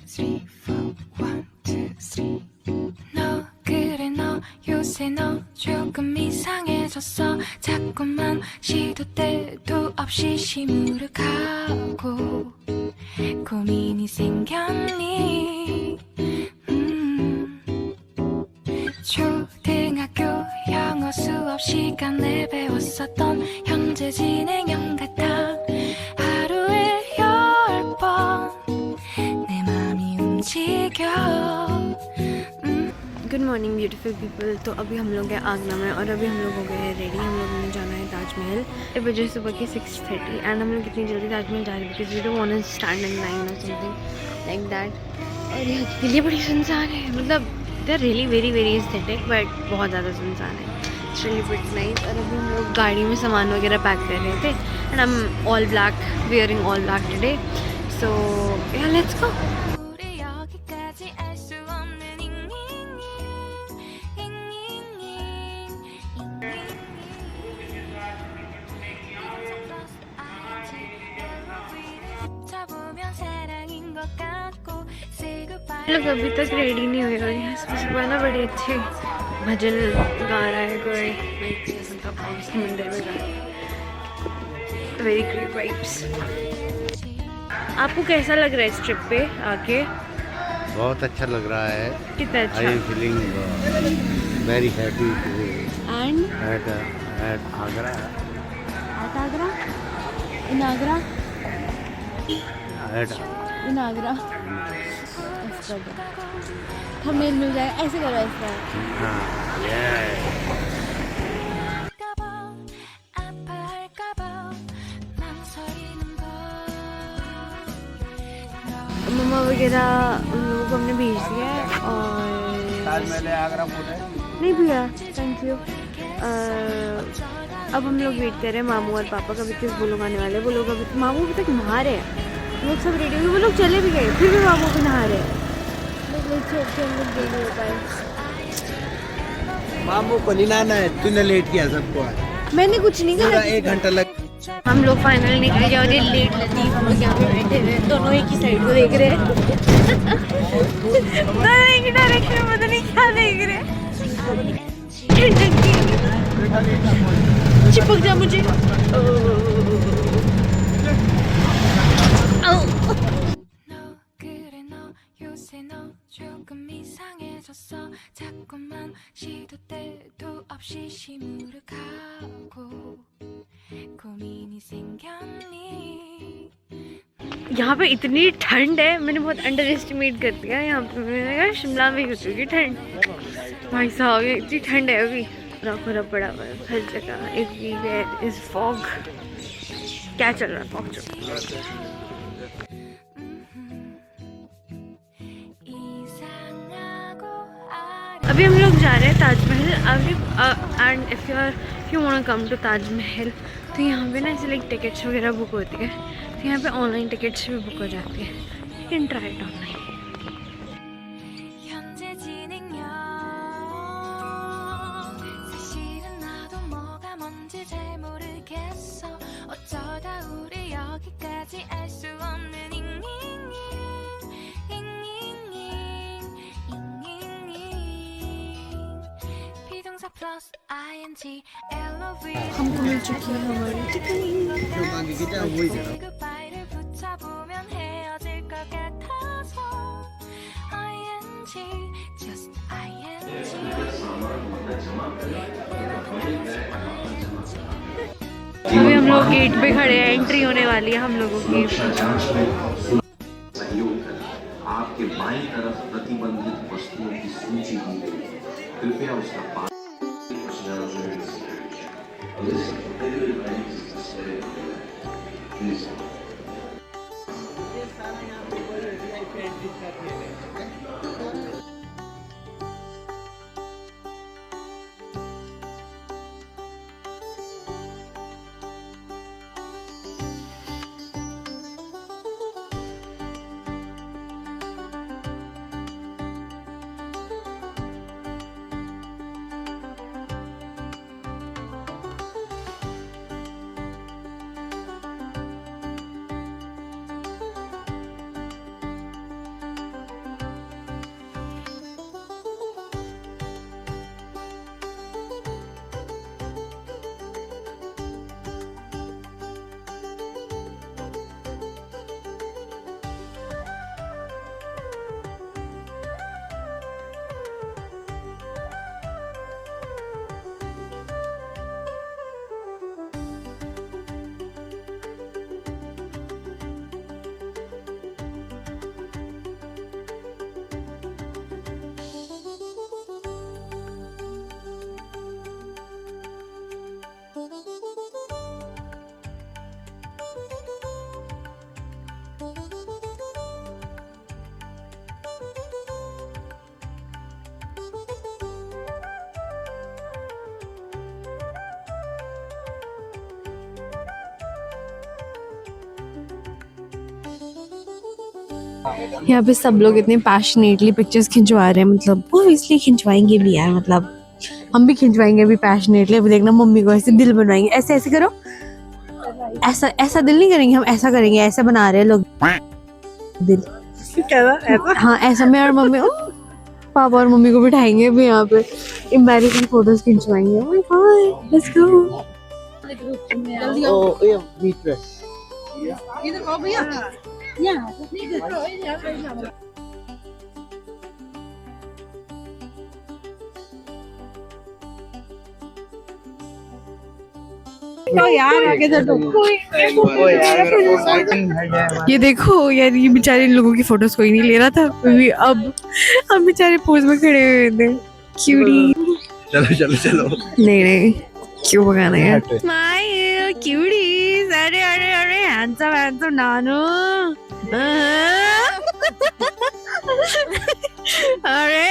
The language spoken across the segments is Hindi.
three, four, 1, 2, 3. 너 그래 너 요새 너 조금 이상해졌어. 자꾸만 시도 때도 없이 시무룩하고 고민이 생겼니? 초등학교 영어 수업 시간에 배웠었던 현재 진행형 같아. 하루에 10번 내 맘이 움직여. Good morning beautiful people. तो अभी हम लोग हैं आगरा में और अभी हम लोग हो गए हैं रेडी। हम लोगों ने जाना है ताजमहल। एक बजे सुबह की 6:30 एंड हम लोग इतनी जल्दी ताजमहल जा रहे हैं because we don't want to stand in line और समथिंग लाइक दैट। और ये बड़ी सुनसान है, मतलब they are really very very aesthetic but बहुत ज़्यादा सुनसान है। It's really very nice. और अभी हम लोग गाड़ी में सामान वगैरह पैक कर रहे थे and I am all black, wearing all black today. So yeah let's गो। लोग अभी तक रेडी नहीं हुए और यहाँ सुबह ना बड़े अच्छे भजन गा रहा है कोई मंदिर में गा रहा है। Very great vibes. आपको कैसा लग रहा है इस ट्रिप पे आके? बहुत अच्छा लग रहा है। कितना अच्छा? I am feeling very happy and at Agra. At Agra? In Agra? At in Agra. Thumbnail मिल जाएगा, ऐसे करो ऐसे। हाँ मम्मा वगैरह उन लोगों को हमने भेज दिया है और ताजमहल आगरा फोटो नहीं भैया थैंक यू। अब हम लोग वेट कर रहे हैं मामू और पापा का बिकॉज वो लोग आने वाले हैं। वो लोग अभी मामू अभी तक नहा रहे हैं, लोग सब रेडी हुए, वो लोग चले भी गए फिर भी मामू भी नहा रहे हैं। मामू को नहीं नहाना है, तूने लेट किया सबको। मैंने कुछ नहीं करा। 1 घंटा लग। हम लोग फाइनली निकल गए और ये लेट लतीफ हम लोग यहाँ पे बैठे हुए हैं, दोनों एक ही साइड को देख रहे हैं। दोनों एक ही डायरेक्शन में, पता नहीं क्या देख रहे हैं। चिपक जा मुझे। 조금 이상해졌어. 자꾸만 시도 때도 없이 시무룩하고 고민이 생겼니? यहाँ पे इतनी ठंड है, मैंने बहुत अंडर एस्टिमेट कर दिया। यहाँ पे मैंने कहा शिमला में होगी ठंड, भाई साहब इतनी ठंड है। अभी पूरा पड़ा हुआ है हर जगह। Everywhere is fog. क्या चल रहा है फॉग? अभी हम लोग जा रहे हैं ताजमहल। अभी and if you want come to Taj Mahal तो यहाँ पे ना ऐसे लाइक टिकट्स वगैरह बुक होती है। तो यहाँ पे ऑनलाइन टिकट्स भी बुक हो जाती है। You can try it online. हमको मिल चुकी है हमारी टिकट। अभी हम लोग गेट पे खड़े हैं, एंट्री होने वाली है हम लोगों की। आपके बाईं तरफ प्रतिबंधित वस्तुओं की सूची दी गई है, कृपया उसका पालन। यहाँ पे सब लोग इतने पैशनेटली पिक्चर्स खिंचवा रहे हैं, मतलब ऑब्वियसली खिंचवाएंगे भी यार, मतलब हम भी खिंचवाएंगे अभी पैशनेटली। अभी देखना मम्मी को ऐसे दिल बनवाएंगे, ऐसे ऐसे करो, ऐसा ऐसा दिल नहीं करेंगे हम, ऐसा करेंगे, ऐसा बना रहे हैं लोग दिल। हाँ ऐसा, मैं और मम्मी पापा और मम्मी को बिठाएंगे अभी यहाँ पे, एम्बैरेसिंग फोटोज खिंचवाएंगे। Oh my god, let's go. ओ ये बीच में ये देखो यार, ये बेचारे इन लोगों की फोटोज कोई नहीं ले रहा था अभी, अब हम बेचारे पोज में खड़े हुए थे। क्यूटी। चलो चलो चलो। नहीं नहीं, क्यों भगाना यार। Smile cuties. अरे अरे अरे, हैंडसम हैंडसम नानू। अरे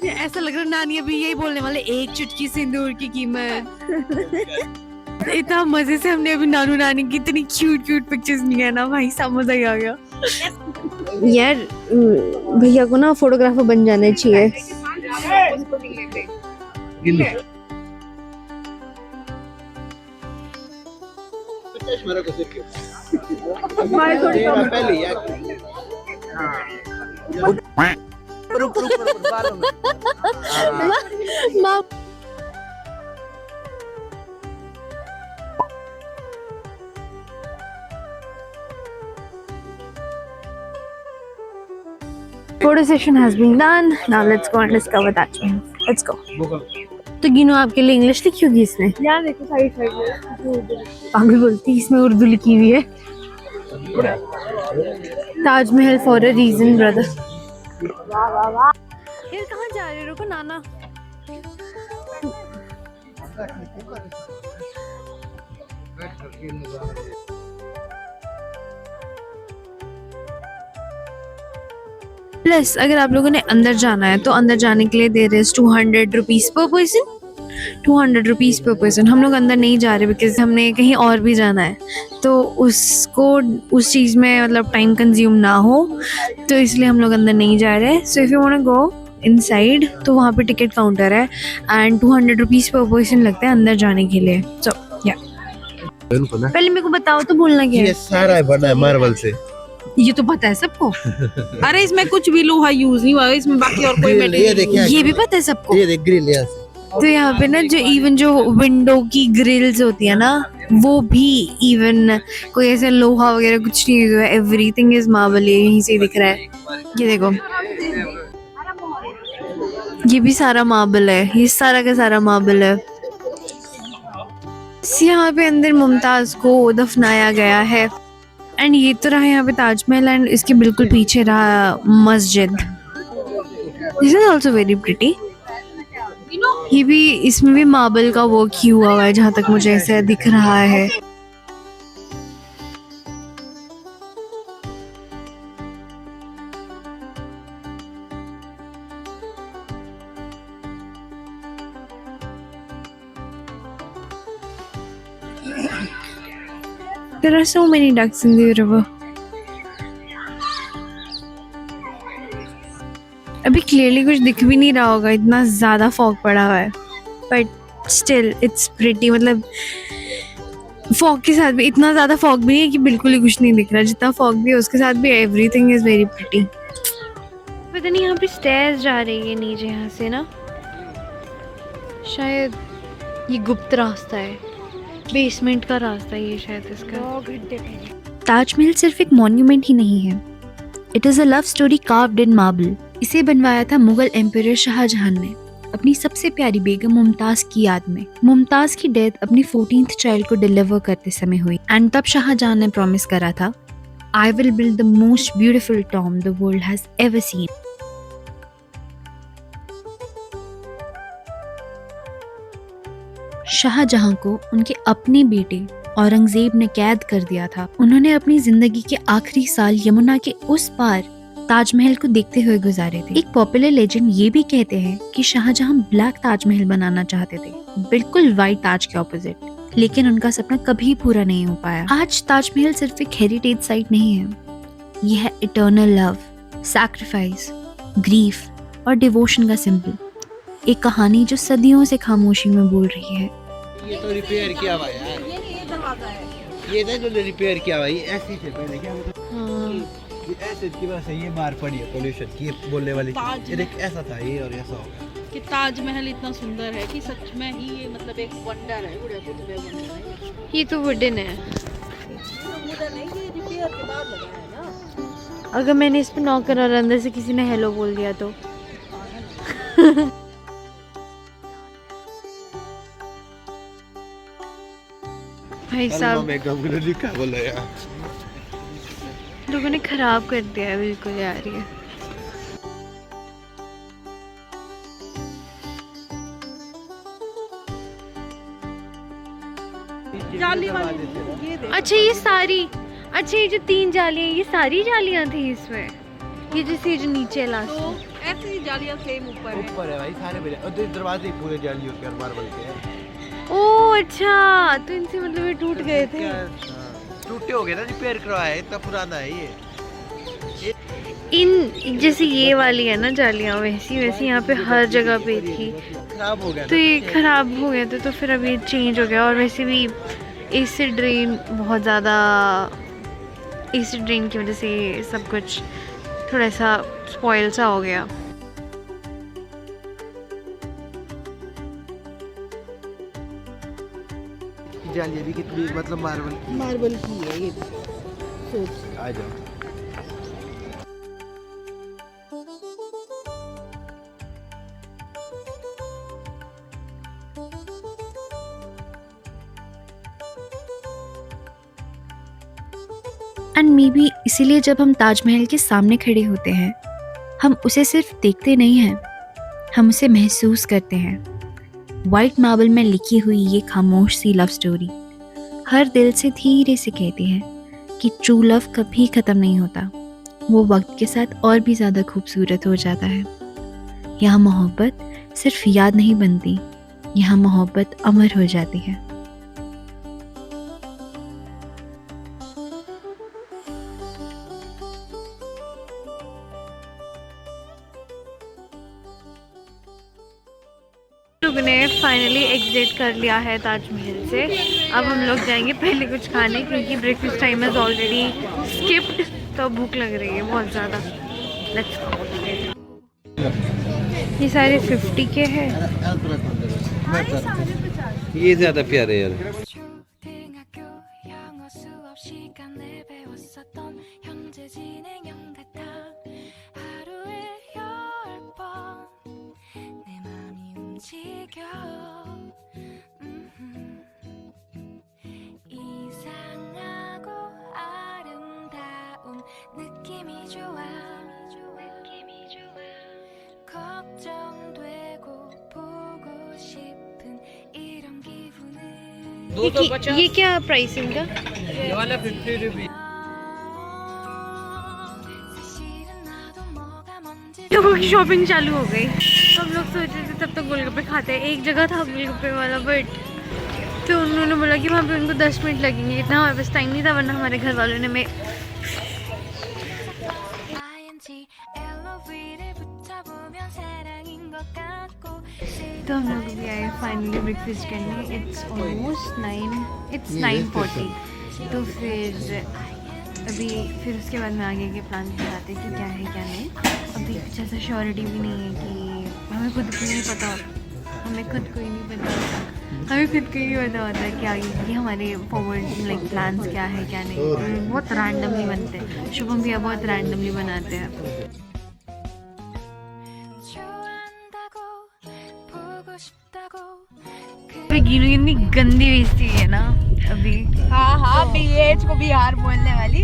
ऐसा लग रहा नानी अभी यही बोलने वाले, एक चुटकी सिंदूर की कीमत। इतना मजे से हमने अभी नानू नानी की इतनी क्यूट क्यूट पिक्चर्स लिया ना भाई, सब मजा ही आ गया यार। भैया को ना फोटोग्राफर बन जाना चाहिए। Photo session has been done. Now let's go and discover Taj Mahal. Let's go. तो गिनो आपके लिए इंग्लिश लिखी होगी इसमें। यार देखो साइड साइड में पागल बोलती, इसमें उर्दू लिखी हुई है। Taj Mahal for a reason brother. यार कहाँ जा रहे हो, रुको नाना। प्लस अगर आप लोगों ने अंदर जाना है तो अंदर जाने के लिए there is 200 rupees per person. 200 rupees per person. हम लोग अंदर नहीं जा रहे बिकॉज हमने कहीं और भी जाना है, तो उसको उस चीज़ में मतलब टाइम कंज्यूम ना हो, तो इसलिए हम लोग अंदर नहीं जा रहे। So if you want to go inside तो वहाँ पे टिकट काउंटर है एंड 200 रुपीज पर पर्सन लगता है अंदर जाने के लिए। सो या पहले मेरे को बताओ तो बोलना क्या है। ये सारा बना है मार्बल से। ये तो पता है सबको। अरे इसमें कुछ भी लोहा यूज नहीं हुआ, इसमें बाकी और कोई ये मटेरियल। देखिए, ये भी पता है सबको। ये देख ग्रिल यहाँ से। तो यहाँ पे ना जो इवन जो विंडो की ग्रिल्स होती है ना, वो भी इवन कोई ऐसा लोहा वगैरह कुछ नहीं हुआ है, एवरीथिंग इज मार्बल। ये यहीं से दिख रहा है, ये देखो, ये भी सारा मार्बल है, ये सारा का सारा मार्बल है। यहाँ पे अंदर मुमताज को दफनाया गया है एंड ये तो रहा यहाँ पे ताजमहल एंड इसके बिल्कुल पीछे रहा मस्जिद। This is also very pretty. ये भी, इसमें भी मार्बल का वर्क ही हुआ है जहाँ तक मुझे ऐसा दिख रहा है। There are so many ducks in the river. अभी क्लियरली कुछ दिख भी नहीं रहा होगा, इतना ज़्यादा फॉग पड़ा हुआ है, बट स्टिल इट्स प्रिटी। मतलब फॉग के साथ भी इतना ज़्यादा फॉग भी नहीं है कि बिल्कुल ही कुछ नहीं दिख रहा, जितना फॉग भी है उसके साथ भी एवरीथिंग इज़ वेरी प्रिटी। पता नहीं यहाँ पे स्टेयर्स जा रही है नीचे यहाँ से ना, शायद ये गुप्त रास्ता है, बेसमेंट का रास्ता ये शायद इसका। ताजमहल सिर्फ एक मॉन्यूमेंट ही नहीं है, it is a love story carved in marble. इसे बनवाया था मुगल एम्परर शाहजहां ने अपनी सबसे प्यारी बेगम मुमताज की याद में। मुमताज की डेथ अपनी 14th चाइल्ड को डिलीवर करते समय हुई एंड तब शाहजहां ने प्रॉमिस करा था, I will build the most beautiful tomb the world has ever seen. Shah Jahan को उनके अपने बेटे औरंगजेब ने कैद कर दिया था। उन्होंने अपनी जिंदगी के आखिरी साल यमुना के उस पार ताजमहल को देखते हुए गुजारे थे। एक पॉपुलर लेजेंड ये भी कहते हैं कि शाहजहां ब्लैक ताजमहल बनाना चाहते थे, बिल्कुल व्हाइट ताज के ऑपोजिट, लेकिन उनका सपना कभी पूरा नहीं हो पाया। आज ताजमहल सिर्फ एक हेरिटेज साइट नहीं है, यह है इटर्नल लव, सैक्रिफाइस, ग्रीफ और डिवोशन का सिंबल। एक कहानी जो सदियों से खामोशी में बोल रही है। ये तो रिपेयर किया हुआ यार, ये दरवाजा है। ये था जो रिपेयर किया हुआ, ये ऐसे थे पहले, क्या मतलब ये ऐसे की वजह से ये मार पड़ी है पोल्यूशन की, ये बोलने वाली चीज़। ये देख ऐसा था ये और ऐसा हो गया। कि ताजमहल इतना सुंदर है कि सच में ही ये मतलब एक वंडर है, उदयपुर में वंडर है। ये तो वुडन है। उधर नहीं, ये रिपेयर के बाद लगा है ना। अगर मैंने इस पे नॉक करा और अंदर से किसी ने हेलो बोल दिया तो भाई साहब लिखा बोला यार, लोगों ने खराब कर दिया है बिल्कुल यार ये। जाली वाली ये देख। अच्छा ये सारी, अच्छा ये जो 3 जालियां, ये सारी जालियां थी इसमें, ये जैसे जो नीचे लास्ट तो ऐसी ही जालियां सेम ऊपर है। ऊपर है भाई सारे मेरे, और तो दरवाजे पूरे जाली होते हैं मार्बल के हैं। ओह अच्छा, तो इनसे मतलब ये टूट गए थे। टूटे हो गए ना, रिपेयर करवाया है, इतना पुराना है ये। इन जैसे ये वाली है ना जालियां, वैसी वैसी यहाँ पे हर जगह पे थी, खराब हो गया तो ये खराब हो गया था, तो फिर अभी चेंज हो गया। और वैसे भी एसिड ड्रेन बहुत ज़्यादा, एसिड ड्रेन की वजह से सब कुछ थोड़ा सा स्पॉइल सा हो गया। जाली भी कितनी मतलब मार्बल की है ये, सोच। आ जाओ। एंड मे बी इसीलिए जब हम ताजमहल के सामने खड़े होते हैं, हम उसे सिर्फ देखते नहीं हैं, हम उसे महसूस करते हैं। वाइट मार्बल में लिखी हुई ये खामोश सी लव स्टोरी हर दिल से धीरे से कहती है कि ट्रू लव कभी ख़त्म नहीं होता, वो वक्त के साथ और भी ज़्यादा खूबसूरत हो जाता है। यहाँ मोहब्बत सिर्फ याद नहीं बनती, यहाँ मोहब्बत अमर हो जाती है। लोग ने फाइनली एग्जिट कर लिया है ताजमहल से। अब हम लोग जाएंगे पहले कुछ खाने, क्योंकि breakfast time is already skipped, तो भूख लग रही है बहुत ज़्यादा। Let's go. ये सारे 50 के हैं। ये ज्यादा प्यारे यार। 초등학교 영어 수업 시간에 배웠었던 현재 진행형 같아 하루에 10번 내 맘이 움직여 이상하고 아름다운 느낌이 좋아 걱정되고 보고 싶은 이런 기분을 ये क्या प्राइस है इनका? ये वाला 50 रुपए। लोगों की शॉपिंग चालू हो गई। हम लोग सोच रहे थे तब तक गोलगप्पे खाते हैं। एक जगह था गोलगप्पे वाला, बट तो उन्होंने बोला कि वहाँ पे उनको 10 मिनट लगेंगे, इतना हमारे पास टाइम नहीं था, वरना हमारे घर वालों ने मैं तो हम लोग भी आए फाइनली ब्रेकफास्ट करने। It's almost 9:40। तो फिर अभी फिर उसके बाद में आगे के प्लान बताते हैं कि क्या है क्या नहीं। अभी कुछ ऐसा श्योरिटी भी नहीं है कि हमें खुद को नहीं पता होता, हमें खुद को ही नहीं पता होता कि आगे कि हमारे फॉरवर्ड लाइक प्लान्स क्या है क्या नहीं। बहुत रैंडमली बनते हैं, शुभम भैया बहुत रैंडमली बनाते हैं। गीनू इतनी गंदी बेइज्जती है ना अभी। हाँ बीएच को बिहार बोलने वाली।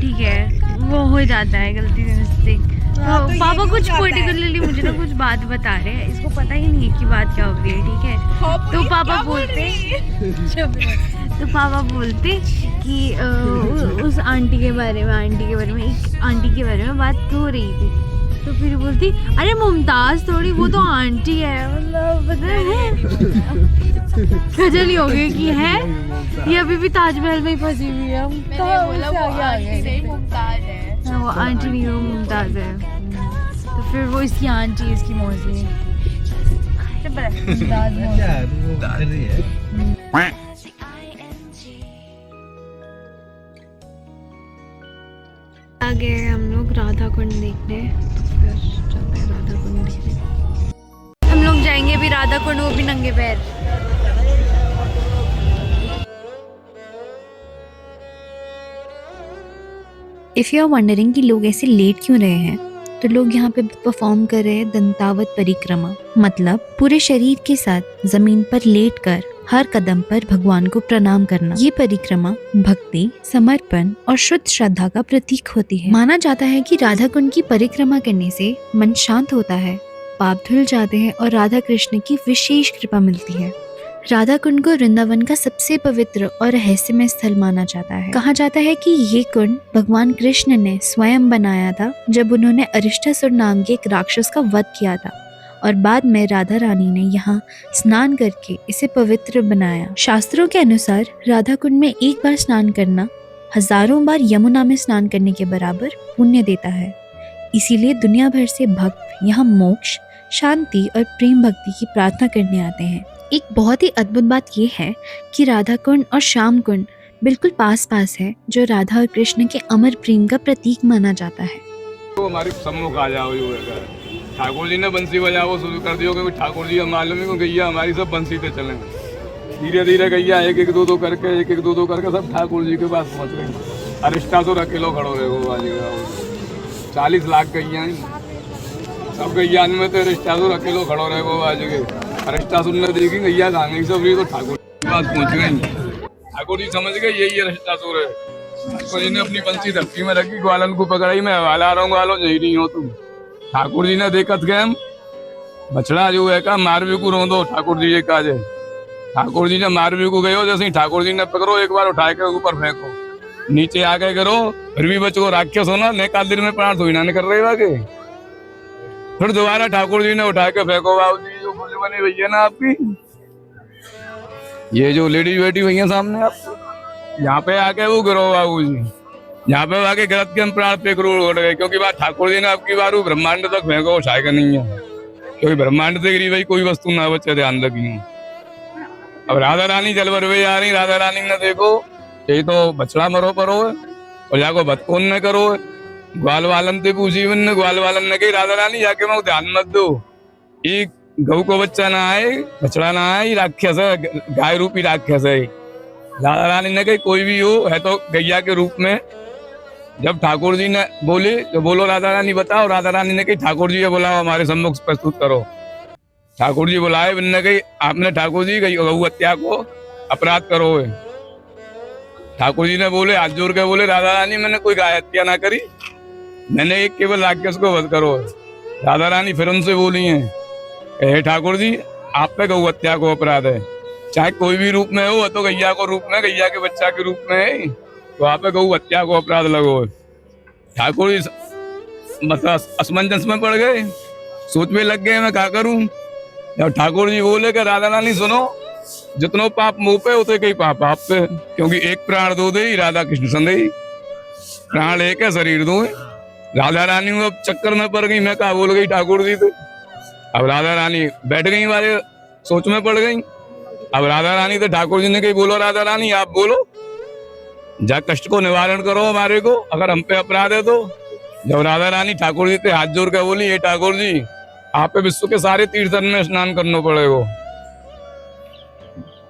ठीक है, वो हो जाता है गलती से मिस्टेक। तो पापा कुछ पर्टिकुलरली मुझे ना कुछ बात बता रहे हैं, इसको पता ही नहीं है कि बात क्या हो रही है। ठीक है, तो पापा बोलते कि उस आंटी के बारे में एक आंटी के बारे में बात हो रही थी। तो फिर बोलती अरे मुमताज थोड़ी, वो तो आंटी है। मतलब पता है खजल ही हो गई कि है ये अभी भी ताजमहल में ही फंसी हुई है। मैंने बोला वो आंटी नहीं मुमताज है। हाँ, वो आंटी नहीं, वो मुमताज़ है, तो फिर वो इसकी आंटी, इसकी मौसी है। मुमताज़ मौसी। अच्छा वो कर रही है। आगे हम लोग राधा कुंड देखने, तो फिर चलते हैं राधा कुंड देखने। हम लोग जाएंगे अभी राधा कुंड, वो भी नंगे पैर। इफ़ यू आर वंडरिंग कि लोग ऐसे लेट क्यों रहे हैं, तो लोग यहाँ पे परफॉर्म कर रहे हैं दंतावत परिक्रमा, मतलब पूरे शरीर के साथ जमीन पर लेटकर हर कदम पर भगवान को प्रणाम करना। ये परिक्रमा भक्ति, समर्पण और शुद्ध श्रद्धा का प्रतीक होती है। माना जाता है कि राधा कुंड की परिक्रमा करने से मन शांत होता है, पाप धुल जाते हैं और राधा कृष्ण की विशेष कृपा मिलती है। राधा कुंड को वृंदावन का सबसे पवित्र और रहस्यमय स्थल माना जाता है। कहा जाता है कि ये कुंड भगवान कृष्ण ने स्वयं बनाया था जब उन्होंने अरिष्टासुर नाम के एक राक्षस का वध किया था, और बाद में राधा रानी ने यहाँ स्नान करके इसे पवित्र बनाया। शास्त्रों के अनुसार राधा कुंड में एक बार स्नान करना हजारों बार यमुना में स्नान करने के बराबर पुण्य देता है। इसीलिए दुनिया भर से भक्त यहाँ मोक्ष, शांति और प्रेम भक्ति की प्रार्थना करने आते हैं। एक बहुत ही अद्भुत बात यह है कि राधा कुंड और श्याम कुंड बिल्कुल पास पास है, जो राधा और कृष्ण के अमर प्रेम का प्रतीक माना जाता है। तो हमारे सम्मुख आ जाओ, ठाकुर जी ने बंसी बजाओ शुरू कर दियो, क्योंकि ठाकुर जी हम मालूम है कि गैया हमारी सब बंसी पे चले। धीरे धीरे गैया एक एक दो दो करके सब ठाकुर जी के पास पहुँच गई। अरिष्टासुर अकेलो खड़ो रहे, 40 लाख गैया सब गैया में तो अरिष्टासुर अकेलो खड़ो रहे वो आज के। अरिष्टासुर ने देखी गैया कहाँ गई सब, तो ठाकुर जी के पास पहुँच गई। ठाकुर जी समझ गए यही अरिष्टासुर है। ठाकुर जी ने अपनी बंसी धरती में रखी, ग्वालन को पकड़ाई, मैं हवाला आ रहा हूँ, ग्वालो यही नहीं हो तुम। ठाकुर जी ने देखत गए बछड़ा जो है का मारवी को रो दो, ठाकुर जी ये काज है। ठाकुर जी ने मारवी को गए हो, जैसे ठाकुर जी ने पकड़ो एक बार उठा के ऊपर फेंको, नीचे आके करो, फिर भी बचो राक्षस होना नेकाल दिन में प्राण धोई ना कर रहे वाके। फिर दोबारा ठाकुर जी ने उठा के फेंको। बाबू जी जो बोले बनी भैया ना आपकी, ये जो लेडीज बैठी हुई है सामने आप, यहाँ पे आके वो गिरो बाबू जी, यहाँ पे आके गलत के हम प्राण पे करोड़ उड़ गए, क्योंकि बात ठाकुर जी ने आपकी बार ब्रह्मांड तक फेंको, उठाए का नहीं है, क्योंकि ब्रह्मांड से गिरी भाई कोई वस्तु ना बच्चे, ध्यान रखी। अब राधा रानी जल भरवे आ रही, राधा रानी ने देखो यही तो बछड़ा मरो परो है, और जाको भतकोन न करो है। ग्वाल वालन से पूछी, ग्वाल वालन ने कही राधा रानी जाके मैं ध्यान मत दो, एक गऊ को बच्चा ना आए, बछड़ा ना आए, राक्षस है, गाय रूपी राक्षस है। राधा रानी ने कही कोई भी हो है तो गैया के रूप में। जब ठाकुर जी ने बोले तो बोलो राधा रानी बताओ, राधा रानी ने कही ठाकुर जी बुलाओ हमारे सम्मुख प्रस्तुत करो। ठाकुर जी बुलाए, ने कही आपने ठाकुर जी गऊ हत्या को अपराध करो है। ठाकुर जी ने बोले हाथ जोड़ के बोले राधा रानी मैंने कोई गाय हत्या ना करी, मैंने एक केवल राक्षस को वध करो है। राधा रानी फिर उनसे बोली है ठाकुर जी आप पे गऊ हत्या को अपराध है, चाहे कोई भी रूप में हो, तो गैया को रूप में, गैया के बच्चा के रूप में है, तो आप पे गऊ हत्या को अपराध लगो। ठाकुर जी मतलब असमंजस में पड़ गए, सोच में लग गए मैं क्या करूं। जब ठाकुर जी बोले कि राधा रानी सुनो, जितनो पाप मुंह पे उतने कई पाप आप पे, क्योंकि एक प्राण दो दे राधा कृष्ण संदेही, प्राण एक है शरीर दो है। राधा रानी में अब चक्कर में पड़ गई, मैं कहा बोल गई ठाकुर जी तो। अब राधा रानी बैठ गई, वाले सोच में पड़ गई। अब राधा रानी तो ठाकुर जी ने कही बोलो राधा रानी आप बोलो, जा कष्ट को निवारण करो हमारे को, अगर हम पे अपराध है तो। जब राधा रानी ठाकुर जी के हाथ जोड़ के बोली ये ठाकुर जी आप पे विश्व के सारे तीर्थन में स्नान करना पड़ेगा।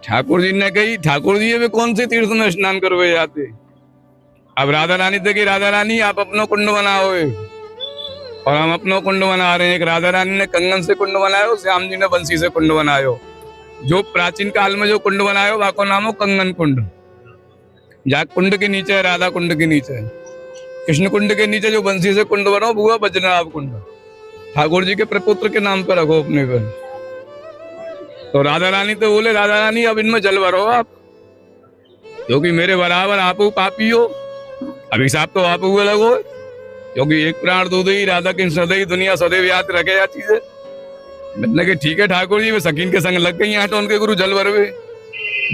ठाकुर जी ने कही ठाकुर जी वे कौन से तीर्थ में स्नान करवे जाते। अब राधा रानी तो कही राधा रानी आप अपना कुंड बनाओ, और हम अपना कुंड बना रहे हैं। एक राधा रानी ने कंगन से कुंड बनायो, श्याम जी ने बंसी से कुंड बनायो। जो प्राचीन काल में जो कुंड बनायो वाको नाम हो कंगन कुंड। जा कुंड के नीचे है राधा कुंड के नीचे, कृष्ण कुंड के नीचे जो बंसी से कुंड बनाओ वो बजनाभ कुंड, ठाकुर जी के प्रपुत्र के नाम पर रखो अपने पर। तो राधा रानी तो बोले राधा रानी अब इनमें जल भरो आप, क्योंकि मेरे बराबर आप पापी हो, अभिशाप तो आप हुए लगो, क्योंकि एक प्राण दो ही राधा कृष्ण सदैव दुनिया सदैव याद रखे जाती है। मैंने कहा ठीक है ठाकुर जी, वे सकीन के संग लग गई यहाँ तो उनके गुरु जल भरवे।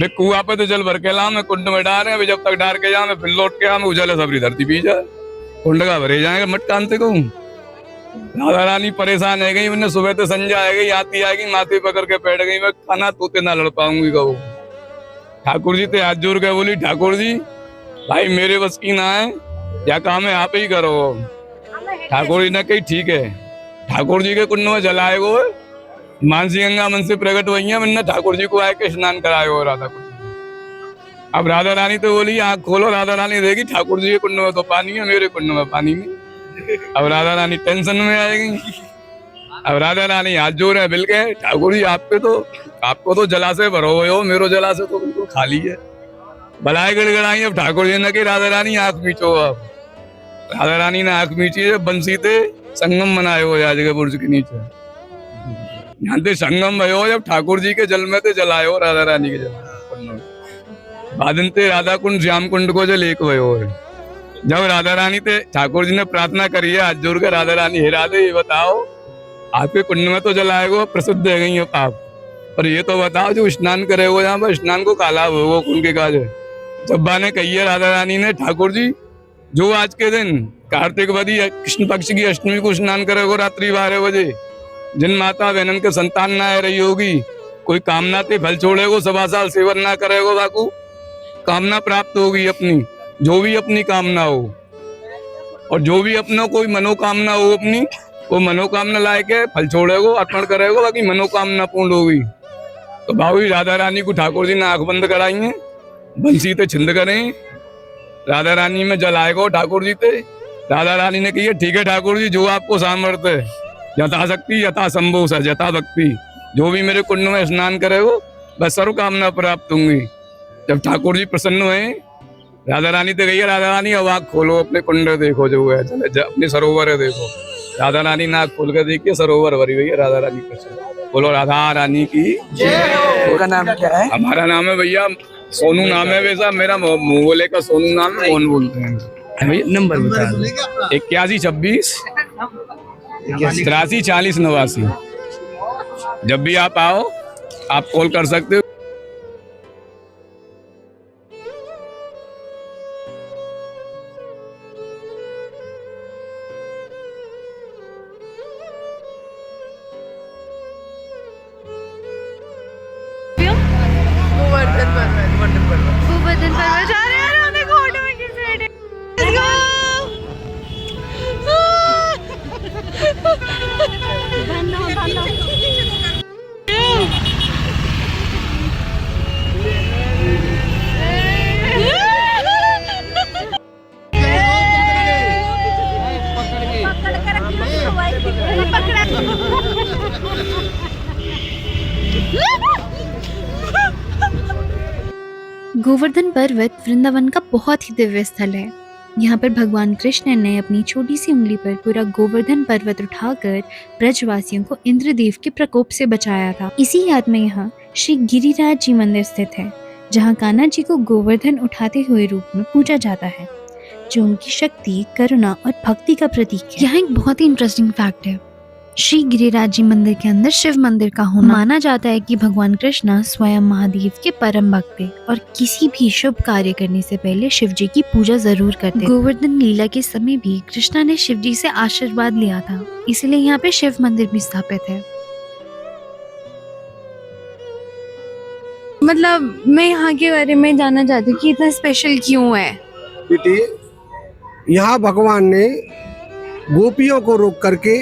वे कुआ पे तो जल भर के ला, मैं कुंड में डाल रहे हैं, जब तक डाल के जा मैं फिर लौट के आ, मैं उजले सबरी धरती पी जाए। कुंड का भरे जाएगा मटकान से कहूँ। राधा रानी परेशान है गई, मैंने सुबह तो संजय आएगी, आती आएगी, माथे पकड़ के बैठ गई, मैं खाना तोते ना लड़ पाऊंगी कहूँ। ठाकुर जी ते हाथ जोड़ के बोली, ठाकुर जी भाई मेरे बस की ना है, या काम है आप ही करो। ठाकुर जी ने कही ठीक है। ठाकुर जी के कुंड में जलाए गो मानसी गंगा मन से प्रकट हुई है, मैंने ठाकुर जी को आए के स्नान कराए हो राधा कुंड। अब राधा रानी तो बोली आँख खोलो, राधा रानी देगी ठाकुर जी के कुंड में तो पानी है, मेरे कुंड में पानी नहीं। अब राधा रानी टेंशन में आएगी। अब राधा रानी हाथ जोड़ है बिल के, ठाकुर जी आपको तो जलाशय भरो हुए हो, मेरो जलाशय तो बिल्कुल खाली है। भलाई गड़गड़ाई। अब ठाकुर जी ने कही राधा रानी आँख मीचो। अब राधा रानी ने आँख मीची है, बंसी थे संगम बनाए हो आज के बुर्ज के नीचे, यहाँ से संगम भयो। जब ठाकुर जी के जल में थे जलाए हो राधा रानी के जल, बादन ते राधा कुंड श्याम कुंड को जल एक भयो है। जब राधा रानी थे ठाकुर जी ने प्रार्थना करी है हाथ जोड़ कर, राधा रानी हे राधे ये बताओ आपके कुंड में तो जलाएगो प्रसिद्ध है गई आप, और ये तो बताओ जो स्नान करेगो यहाँ पर स्नान को काला होगा कुंड के काज। जब्बा ने कही है राधा रानी ने, ठाकुर जी जो आज के दिन कार्तिक वदी कृष्ण पक्ष की अष्टमी को स्नान करेगो रात्रि 12 बजे, जिन माता बहनन के संतान ना रही होगी, कोई कामना ते फल छोड़ेगो, 7 साल सेवन ना करेगो, बाकू कामना प्राप्त होगी अपनी, जो भी अपनी कामना हो, और जो भी अपना कोई मनोकामना हो अपनी, वो मनोकामना लाए के फल छोड़ेगो, अर्पण करेगो, बाकी मनोकामना पूर्ण होगी। तो बाबू राधा रानी को ठाकुर जी ने आंख बंद कराई है, बंसी ते छिंद करें, राधा रानी में जलाएगो ठाकुर जी ते। राधा रानी ने कही ठीक है ठाकुर जी, जो आपको सामर्थ्य है, यथाशक्ति यथा संभव सा यथा भक्ति, जो भी मेरे कुंड में स्नान करेगो बस सर्व कामना प्राप्त होंगी। जब ठाकुर जी प्रसन्न हुए, राधा रानी तो गई है, राधा रानी अब आँख खोलो, अपने कुंड देखो जो है, अपने सरोवर है देखो। राधा रानी ने आँख खोल कर देखिए, सरोवर भरी हुई है, राधा रानी प्रसन्न। बोलो राधा रानी की जय। का नाम क्या है? हमारा नाम है भैया सोनू नाम है, वैसा मेरा मोहल्ले का सोनू नाम है, मोहन बोलते हैं भैया। नंबर बता दो। 8126 83 40 89। जब भी आप आओ आप कॉल कर सकते हो। गोवर्धन पर्वत जा रहे हैं, हमने घोड़े में किस बैठे। Let's go! गोवर्धन पर्वत वृंदावन का बहुत ही दिव्य स्थल है। यहाँ पर भगवान कृष्ण ने अपनी छोटी सी उंगली पर पूरा गोवर्धन पर्वत उठाकर ब्रजवासियों को इंद्रदेव के प्रकोप से बचाया था। इसी याद में यहाँ श्री गिरिराज जी मंदिर स्थित है, जहाँ कान्हा जी को गोवर्धन उठाते हुए रूप में पूजा जाता है, जो उनकी शक्ति, करुणा और भक्ति का प्रतीक है। यहाँ एक बहुत ही इंटरेस्टिंग फैक्ट है, श्री गिरिराज जी मंदिर के अंदर शिव मंदिर का होना। माना जाता है कि भगवान कृष्ण स्वयं महादेव के परम भक्त थे और किसी भी शुभ कार्य करने से पहले शिव जी की पूजा जरूर करते। गोवर्धन लीला के समय भी कृष्णा ने शिव जी से आशीर्वाद लिया था, इसलिए यहाँ पे शिव मंदिर भी स्थापित है। मतलब मैं यहाँ के बारे में जानना चाहती हूँ कि इतना स्पेशल क्यों है। बेटी, यहाँ भगवान ने गोपियों को रोक करके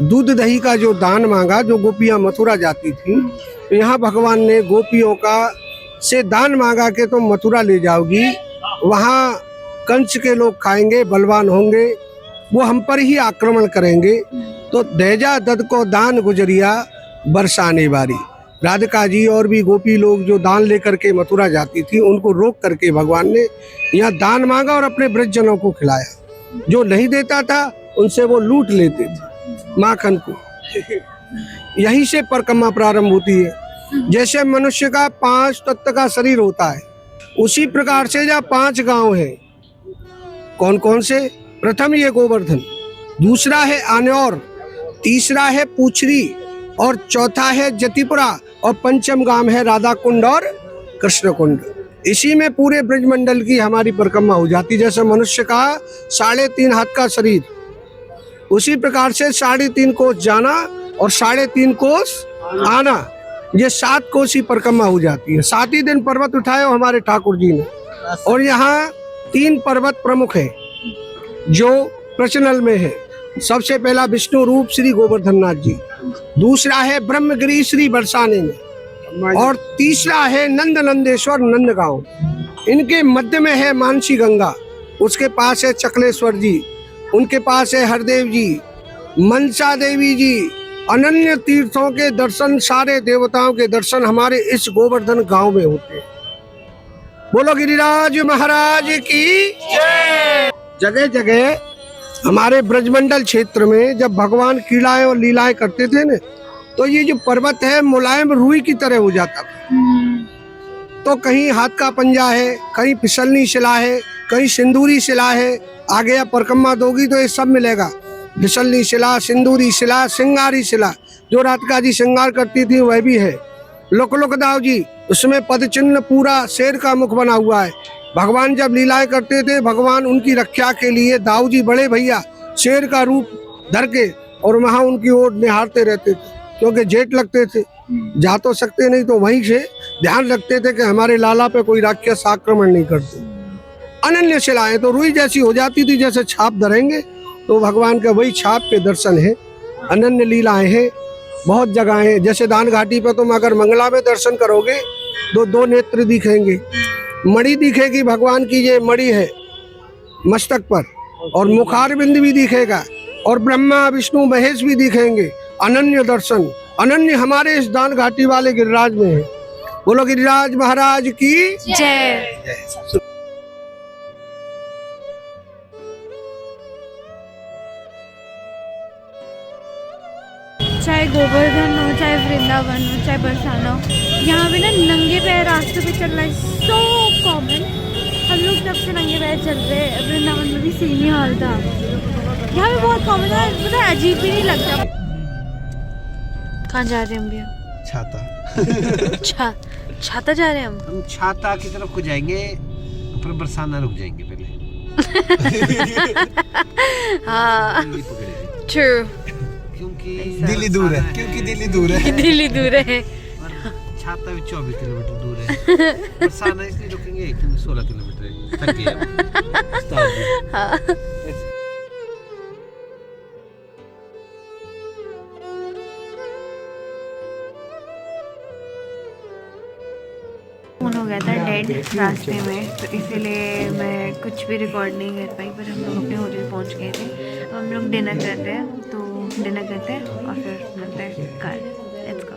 दूध दही का जो दान मांगा, जो गोपियां मथुरा जाती थी, तो यहाँ भगवान ने गोपियों का से दान मांगा कि तुम मथुरा ले जाओगी, वहाँ कंस के लोग खाएंगे, बलवान होंगे, वो हम पर ही आक्रमण करेंगे, तो दैजा दद को दान गुजरिया बरसाने वारी। राधिका जी और भी गोपी लोग जो दान लेकर के मथुरा जाती थी, उनको रोक करके भगवान ने यहाँ दान मांगा और अपने ब्रजजनों को खिलाया। जो नहीं देता था उनसे वो लूट लेते थे माखन को। यहीं से परिक्रमा प्रारंभ होती है। जैसे मनुष्य का 5 तत्व का शरीर होता है, उसी प्रकार से जहाँ 5 गांव हैं। कौन कौन से? प्रथम ये गोवर्धन, दूसरा है आन्योर, तीसरा है पूछरी, और चौथा है जतिपुरा, और पंचम गांव है राधा कुंड और कृष्ण कुंड। इसी में पूरे ब्रजमंडल की हमारी परिक्रमा हो जाती। जैसे मनुष्य का 3.5 हाथ का शरीर, उसी प्रकार से 3.5 कोस जाना और 3.5 कोस आना, ये 7 कोस ही परिक्रमा हो जाती है। 7 ही दिन पर्वत उठाए हमारे ठाकुर जी ने। और यहाँ 3 पर्वत प्रमुख है जो प्रचनल में है। सबसे पहला विष्णु रूप श्री गोवर्धन नाथ जी, दूसरा है ब्रह्मगिरी श्री बरसाने में, और तीसरा है नंद नंदेश्वर नंदगांव। इनके मध्य में है मानसी गंगा, उसके पास है चकलेश्वर जी, उनके पास है हरदेव जी, मनसा देवी जी। अनन्य तीर्थों के दर्शन, सारे देवताओं के दर्शन हमारे इस गोवर्धन गांव में होते हैं। बोलो गिरिराज महाराज की जय। जगह जगह हमारे ब्रजमंडल क्षेत्र में जब भगवान क्रीड़ाएं और लीलाएं करते थे ना, तो ये जो पर्वत है मुलायम रुई की तरह हो जाता था। तो कहीं हाथ का पंजा है, कहीं फिसलनी शिला है, कहीं सिंदूरी शिला है। आगे आप परिक्रमा दोगी तो ये सब मिलेगा, फिसलनी शिला, सिंदूरी शिला, सिंगारी शिला। जो राधिका जी श्रृंगार करती थी वह भी है। लोक दाव जी, उसमें पद चिन्ह पूरा शेर का मुख बना हुआ है। भगवान जब लीलाएं करते थे, भगवान उनकी रक्षा के लिए दाऊ जी बड़े भैया शेर का रूप धर के और वहां उनकी ओर निहारते रहते थे, क्योंकि जेठ लगते थे, जा तो सकते नहीं, तो वहीं से ध्यान रखते थे कि हमारे लाला पे कोई राक्षस आक्रमण नहीं करते। अनन्य शिलाएं तो रुई जैसी हो जाती थी, जैसे छाप धरेंगे तो भगवान का वही छाप के दर्शन है। अनन्य लीलाएं हैं, बहुत जगह है। जैसे दान घाटी पे तुम अगर मंगला में दर्शन करोगे तो 2 नेत्र दिखेंगे, मणि दिखेगी भगवान की, ये मणि है मस्तक पर, और मुखारबिंद भी दिखेगा, और ब्रह्मा विष्णु महेश भी दिखेंगे। अनन्य दर्शन, अनन्य हमारे इस दान घाटी वाले गिरिराज में है। बोलो गिरिराज महाराज की जय। चाहे गोवर्धन हो, चाहे वृंदावन हो, चाहे बरसाना हो, यहाँ पे ना नंगे पैर रास्ते पे चलना है सो कॉमन। हम लोग तब से नंगे पैर चल रहे हैं, वृंदावन में भी सेम ही हाल था। यहाँ पे बहुत कॉमन है, मतलब अजीब भी नहीं लगता। कहाँ जा रहे हैं हम भैया? छाता। छाता जा रहे हैं हम छाता की तरफ को जाएंगे, फिर बरसाना रुक जाएंगे पहले। हाँ ट्रू, क्योंकि दिल्ली दूर है, दिल्ली दूर है। छाता भी 24 किलोमीटर दूर है। बरसाना इसलिए रुकेंगे क्योंकि 16 किलोमीटर है। थक गए। फोन हो गया था डेड रास्ते में, तो इसीलिए मैं कुछ भी रिकॉर्ड नहीं कर पाई। पर हम लोग अपने होटल पहुंच गए थे। अब हम लोग डिनर करते हैं, तो डिनर करते हैं और फिर मिलते हैं कल। Let's go.